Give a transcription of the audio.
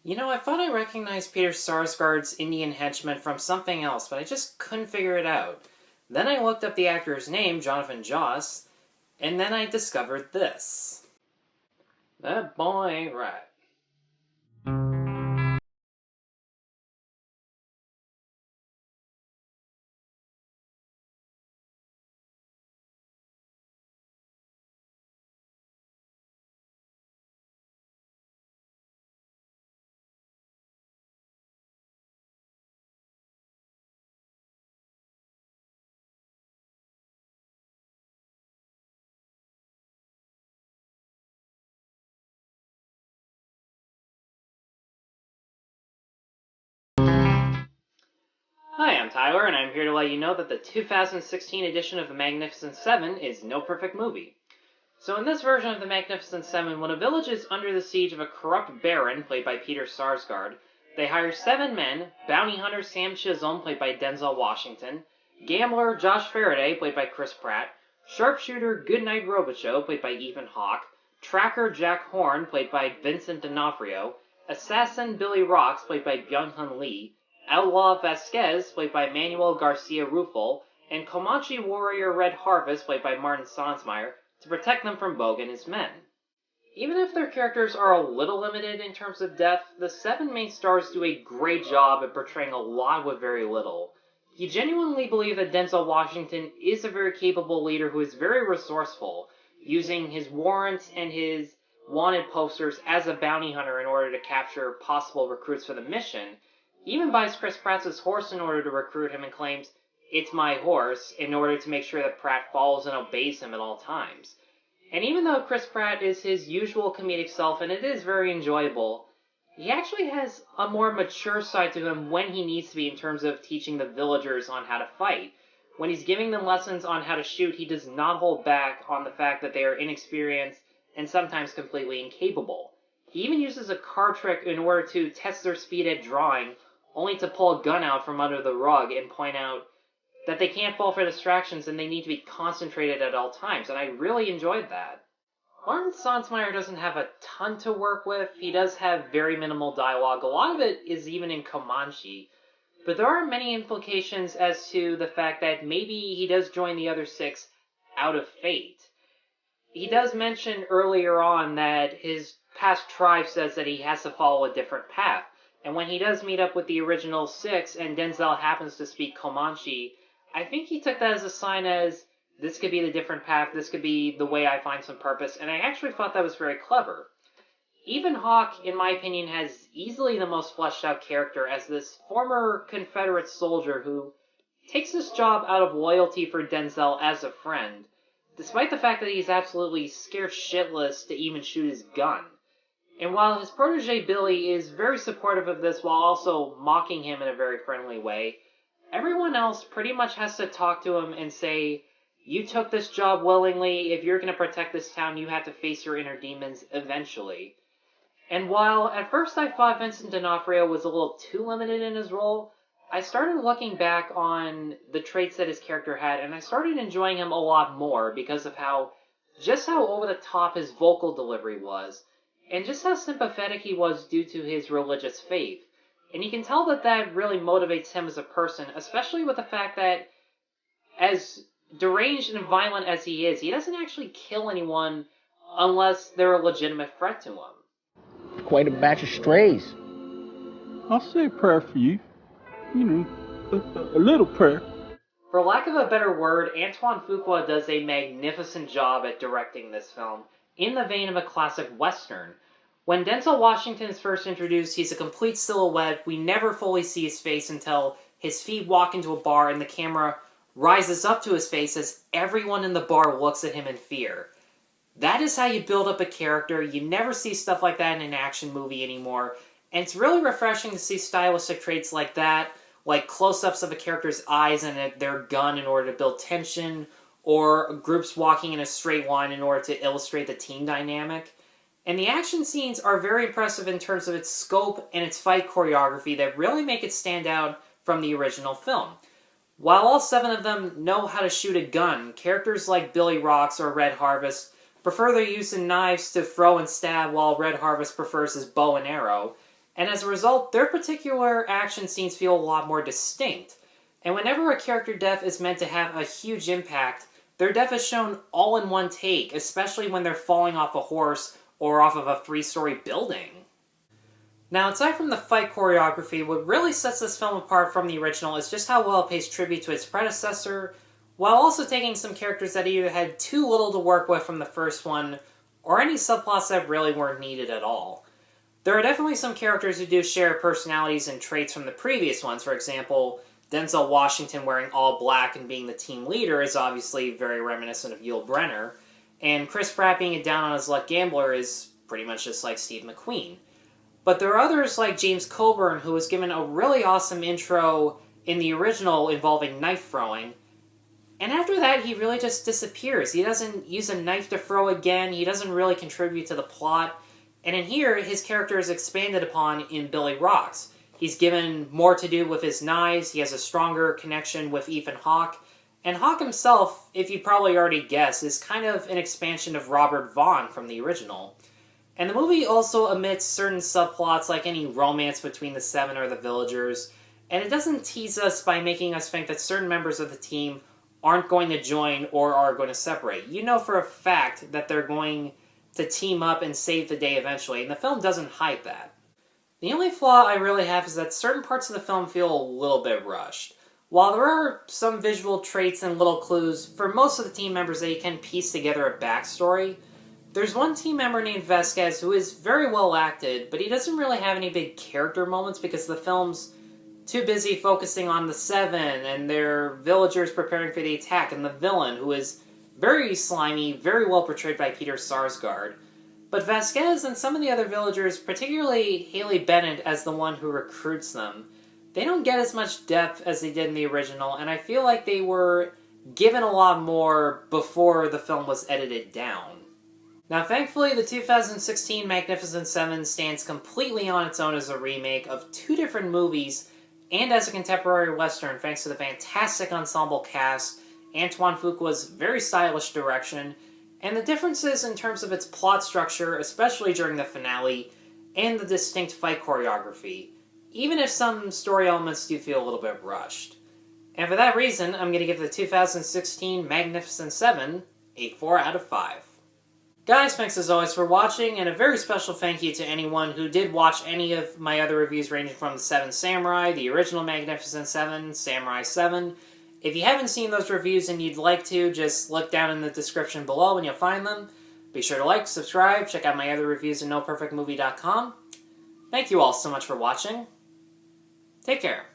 You know, I thought I recognized Peter Sarsgaard's Indian henchman from something else, but I just couldn't figure it out. Then I looked up the actor's name, Jonathan Joss, and then I discovered this. That boy ain't right. Hi, I'm Tyler, and I'm here to let you know that the 2016 edition of The Magnificent Seven is no perfect movie. So in this version of The Magnificent Seven, when a village is under the siege of a corrupt baron, played by Peter Sarsgaard, they hire 7 men: bounty hunter Sam Chisholm, played by Denzel Washington, gambler Josh Faraday, played by Chris Pratt, sharpshooter Goodnight Robichaux, played by Ethan Hawke, tracker Jack Horn, played by Vincent D'Onofrio, assassin Billy Rocks, played by Byung-hun Lee, outlaw Vasquez, played by Manuel Garcia Rufo, and Comanche warrior Red Harvest, played by Martin Sandsmeyer, to protect them from Bogue and his men. Even if their characters are a little limited in terms of depth, the 7 main stars do a great job at portraying a lot with very little. You genuinely believe that Denzel Washington is a very capable leader who is very resourceful, using his warrants and his wanted posters as a bounty hunter in order to capture possible recruits for the mission. He even buys Chris Pratt's horse in order to recruit him and claims, "It's my horse," in order to make sure that Pratt follows and obeys him at all times. And even though Chris Pratt is his usual comedic self, and it is very enjoyable, he actually has a more mature side to him when he needs to be in terms of teaching the villagers on how to fight. When he's giving them lessons on how to shoot, he does not hold back on the fact that they are inexperienced and sometimes completely incapable. He even uses a card trick in order to test their speed at drawing, only to pull a gun out from under the rug and point out that they can't fall for distractions and they need to be concentrated at all times, and I really enjoyed that. Martin Sandsmeyer doesn't have a ton to work with. He does have very minimal dialogue. A lot of it is even in Comanche, but there are many implications as to the fact that maybe he does join the other 6 out of fate. He does mention earlier on that his past tribe says that he has to follow a different path, and when he does meet up with the original 6 and Denzel happens to speak Comanche, I think he took that as a sign as, this could be the different path, this could be the way I find some purpose, and I actually thought that was very clever. Ethan Hawke, in my opinion, has easily the most fleshed out character as this former Confederate soldier who takes this job out of loyalty for Denzel as a friend, despite the fact that he's absolutely scared shitless to even shoot his gun. And while his protege Billy is very supportive of this while also mocking him in a very friendly way, everyone else pretty much has to talk to him and say, "You took this job willingly. If you're going to protect this town, you have to face your inner demons eventually." And while at first I thought Vincent D'Onofrio was a little too limited in his role, I started looking back on the traits that his character had, and I started enjoying him a lot more because of just how over the top his vocal delivery was, and just how sympathetic he was due to his religious faith. And you can tell that that really motivates him as a person, especially with the fact that, as deranged and violent as he is, he doesn't actually kill anyone unless they're a legitimate threat to him. Quite a batch of strays. I'll say a prayer for you. You know, a little prayer. For lack of a better word, Antoine Fuqua does a magnificent job at directing this film, in the vein of a classic Western. When Denzel Washington is first introduced, he's a complete silhouette. We never fully see his face until his feet walk into a bar and the camera rises up to his face as everyone in the bar looks at him in fear. That is how you build up a character. You never see stuff like that in an action movie anymore, and it's really refreshing to see stylistic traits like that, like close-ups of a character's eyes and their gun in order to build tension, or groups walking in a straight line in order to illustrate the team dynamic. And the action scenes are very impressive in terms of its scope and its fight choreography that really make it stand out from the original film. While all 7 of them know how to shoot a gun, characters like Billy Rocks or Red Harvest prefer their use of knives to throw and stab, while Red Harvest prefers his bow and arrow. and as a result, their particular action scenes feel a lot more distinct. And whenever a character death is meant to have a huge impact, their death is shown all in one take, especially when they're falling off a horse or off of a 3-story building. Now, aside from the fight choreography, what really sets this film apart from the original is just how well it pays tribute to its predecessor, while also taking some characters that either had too little to work with from the first one, or any subplots that really weren't needed at all. There are definitely some characters who do share personalities and traits from the previous ones. For example, Denzel Washington wearing all black and being the team leader is obviously very reminiscent of Yul Brynner, and Chris Pratt being a down-on-his-luck gambler is pretty much just like Steve McQueen. But there are others like James Coburn, who was given a really awesome intro in the original involving knife throwing, and after that he really just disappears. He doesn't use a knife to throw again, he doesn't really contribute to the plot, and in here his character is expanded upon in Billy Rocks. He's given more to do with his knives, he has a stronger connection with Ethan Hawke, and Hawke himself, if you probably already guessed, is kind of an expansion of Robert Vaughn from the original. And the movie also omits certain subplots like any romance between the Seven or the villagers, and it doesn't tease us by making us think that certain members of the team aren't going to join or are going to separate. You know for a fact that they're going to team up and save the day eventually, and the film doesn't hide that. The only flaw I really have is that certain parts of the film feel a little bit rushed. While there are some visual traits and little clues for most of the team members that you can piece together a backstory, there's one team member named Vasquez who is very well acted, but he doesn't really have any big character moments because the film's too busy focusing on the Seven and their villagers preparing for the attack, and the villain, who is very slimy, very well portrayed by Peter Sarsgaard. But Vasquez and some of the other villagers, particularly Haley Bennett as the one who recruits them, they don't get as much depth as they did in the original, and I feel like they were given a lot more before the film was edited down. Now, thankfully, the 2016 Magnificent Seven stands completely on its own as a remake of two different movies and as a contemporary western thanks to the fantastic ensemble cast, Antoine Fuqua's very stylish direction, and the differences in terms of its plot structure, especially during the finale, and the distinct fight choreography, even if some story elements do feel a little bit rushed. And for that reason, I'm going to give the 2016 Magnificent Seven a 4 out of 5. Guys, thanks as always for watching, and a very special thank you to anyone who did watch any of my other reviews ranging from The Seven Samurai, the original Magnificent Seven, Samurai 7. If you haven't seen those reviews and you'd like to, just look down in the description below and you'll find them. Be sure to like, subscribe, check out my other reviews at NoPerfectMovie.com. Thank you all so much for watching. Take care.